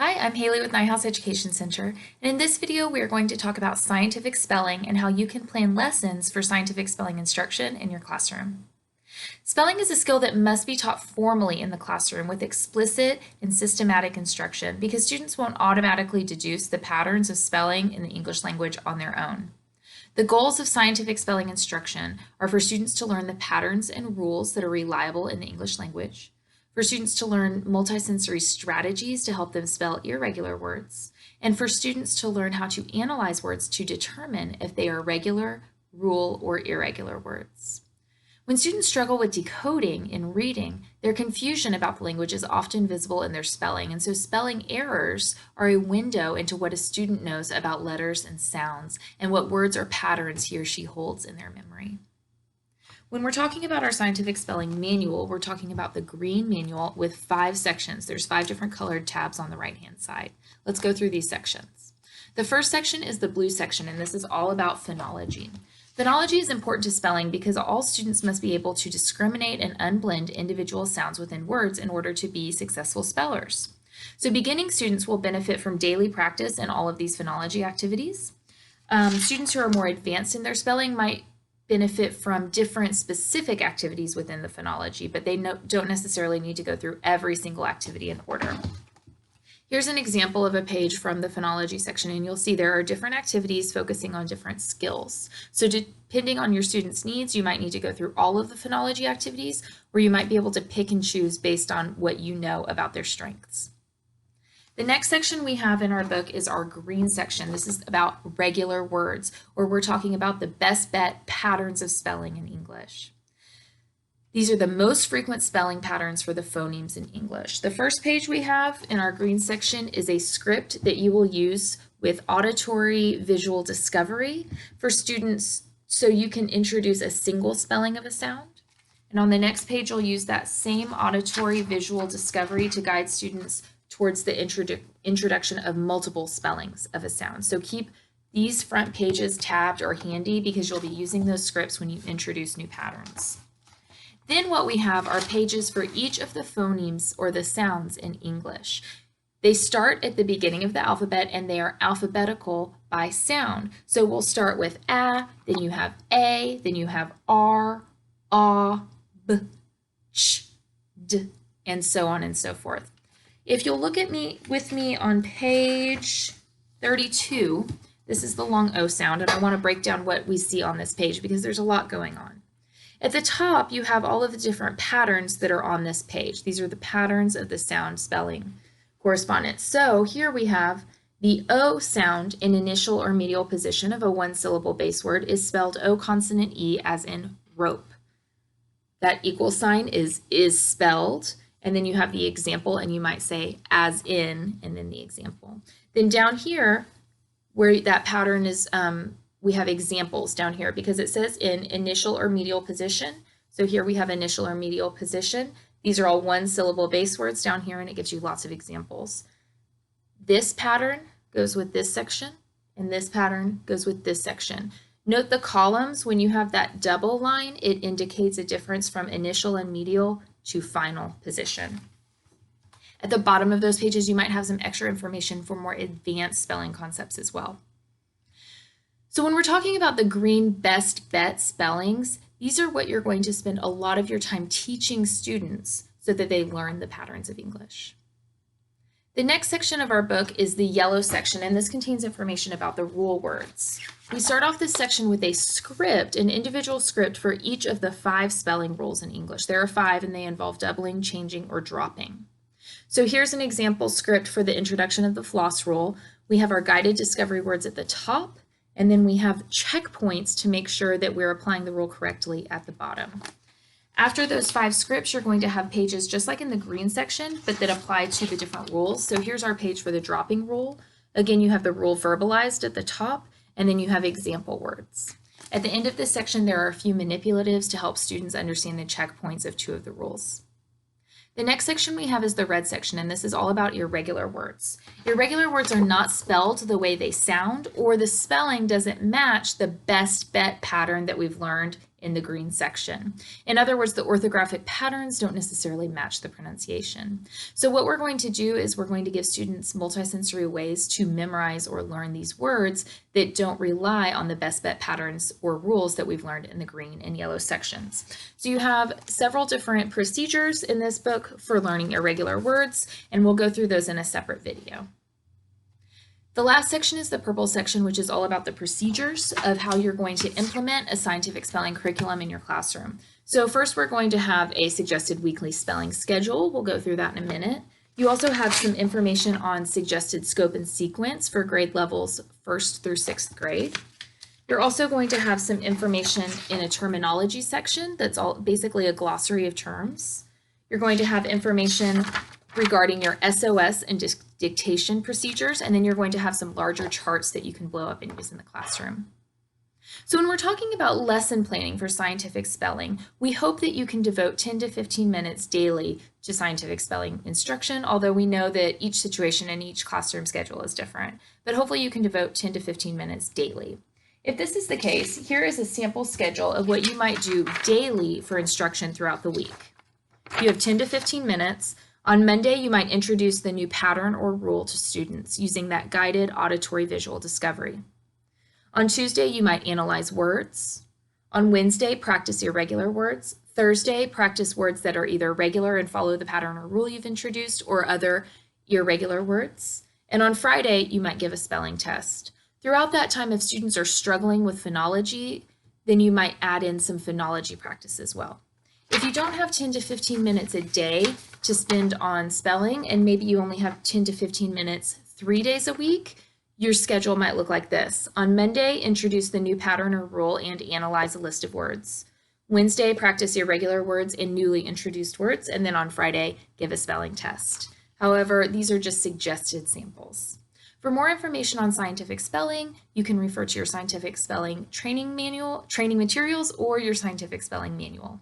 Hi, I'm Haley with Neuhaus Education Center, and in this video we are going to talk about scientific spelling and how you can plan lessons for scientific spelling instruction in your classroom. Spelling is a skill that must be taught formally in the classroom with explicit and systematic instruction because students won't automatically deduce the patterns of spelling in the English language on their own. The goals of scientific spelling instruction are for students to learn the patterns and rules that are reliable in the English language, for students to learn multisensory strategies to help them spell irregular words, and for students to learn how to analyze words to determine if they are regular, rule, or irregular words. When students struggle with decoding in reading, their confusion about the language is often visible in their spelling, and so spelling errors are a window into what a student knows about letters and sounds and what words or patterns he or she holds in their memory. When we're talking about our scientific spelling manual, we're talking about the green manual with 5 sections. There's 5 different colored tabs on the right-hand side. Let's go through these sections. The first section is the blue section, and this is all about phonology. Phonology is important to spelling because all students must be able to discriminate and unblend individual sounds within words in order to be successful spellers. So beginning students will benefit from daily practice in all of these phonology activities. Students who are more advanced in their spelling might benefit from different specific activities within the phonology, but they don't necessarily need to go through every single activity in order. Here's an example of a page from the phonology section, and you'll see there are different activities focusing on different skills. So depending on your students' needs, you might need to go through all of the phonology activities, or you might be able to pick and choose based on what you know about their strengths. The next section we have in our book is our green section. This is about regular words, where we're talking about the best bet patterns of spelling in English. These are the most frequent spelling patterns for the phonemes in English. The first page we have in our green section is a script that you will use with auditory visual discovery for students so you can introduce a single spelling of a sound. And on the next page, you'll use that same auditory visual discovery to guide students towards the introduction of multiple spellings of a sound. So keep these front pages tabbed or handy because you'll be using those scripts when you introduce new patterns. Then what we have are pages for each of the phonemes or the sounds in English. They start at the beginning of the alphabet and they are alphabetical by sound. So we'll start with A, then you have A, then you have R, A, B, Ch, D, and so on and so forth. If you'll look at with me on page 32, this is the long O sound, and I want to break down what we see on this page because there's a lot going on. At the top, you have all of the different patterns that are on this page. These are the patterns of the sound spelling correspondence. So here we have the O sound in initial or medial position of a one-syllable base word is spelled O consonant E as in rope. That equal sign is spelled, and then you have the example, and you might say as in, and then the example. Then down here, where that pattern is, we have examples down here because it says in initial or medial position. So here we have initial or medial position. These are all one-syllable base words down here, and it gives you lots of examples. This pattern goes with this section, and this pattern goes with this section. Note the columns. When you have that double line, it indicates a difference from initial and medial to final position. At the bottom of those pages, you might have some extra information for more advanced spelling concepts as well. So when we're talking about the green best bet spellings, these are what you're going to spend a lot of your time teaching students so that they learn the patterns of English. The next section of our book is the yellow section, and this contains information about the rule words. We start off this section with a script, an individual script for each of the 5 spelling rules in English. There are 5, and they involve doubling, changing, or dropping. So here's an example script for the introduction of the floss rule. We have our guided discovery words at the top, and then we have checkpoints to make sure that we're applying the rule correctly at the bottom. After those 5 scripts, you're going to have pages just like in the green section, but that apply to the different rules. So here's our page for the dropping rule. Again, you have the rule verbalized at the top, and then you have example words. At the end of this section, there are a few manipulatives to help students understand the checkpoints of 2 of the rules. The next section we have is the red section, and this is all about irregular words. Irregular words are not spelled the way they sound, or the spelling doesn't match the best bet pattern that we've learned in the green section. In other words, the orthographic patterns don't necessarily match the pronunciation. So what we're going to do is we're going to give students multisensory ways to memorize or learn these words that don't rely on the best bet patterns or rules that we've learned in the green and yellow sections. So you have several different procedures in this book for learning irregular words, and we'll go through those in a separate video. The last section is the purple section, which is all about the procedures of how you're going to implement a scientific spelling curriculum in your classroom. So first we're going to have a suggested weekly spelling schedule. We'll go through that in a minute. You also have some information on suggested scope and sequence for grade levels 1st through 6th grade. You're also going to have some information in a terminology section that's all basically a glossary of terms. You're going to have information regarding your SOS and dictation procedures, and then you're going to have some larger charts that you can blow up and use in the classroom. So when we're talking about lesson planning for scientific spelling, we hope that you can devote 10 to 15 minutes daily to scientific spelling instruction, although we know that each situation and each classroom schedule is different, but hopefully you can devote 10 to 15 minutes daily. If this is the case, here is a sample schedule of what you might do daily for instruction throughout the week. You have 10 to 15 minutes. On Monday, you might introduce the new pattern or rule to students using that guided auditory visual discovery. On Tuesday, you might analyze words. On Wednesday, practice irregular words. Thursday, practice words that are either regular and follow the pattern or rule you've introduced, or other irregular words. And on Friday, you might give a spelling test. Throughout that time, if students are struggling with phonology, then you might add in some phonology practice as well. If you don't have 10 to 15 minutes a day to spend on spelling, and maybe you only have 10 to 15 minutes 3 days a week, your schedule might look like this. On Monday, introduce the new pattern or rule and analyze a list of words. Wednesday, practice irregular words and newly introduced words, and then on Friday, give a spelling test. However, these are just suggested samples. For more information on scientific spelling, you can refer to your scientific spelling training materials or your scientific spelling manual.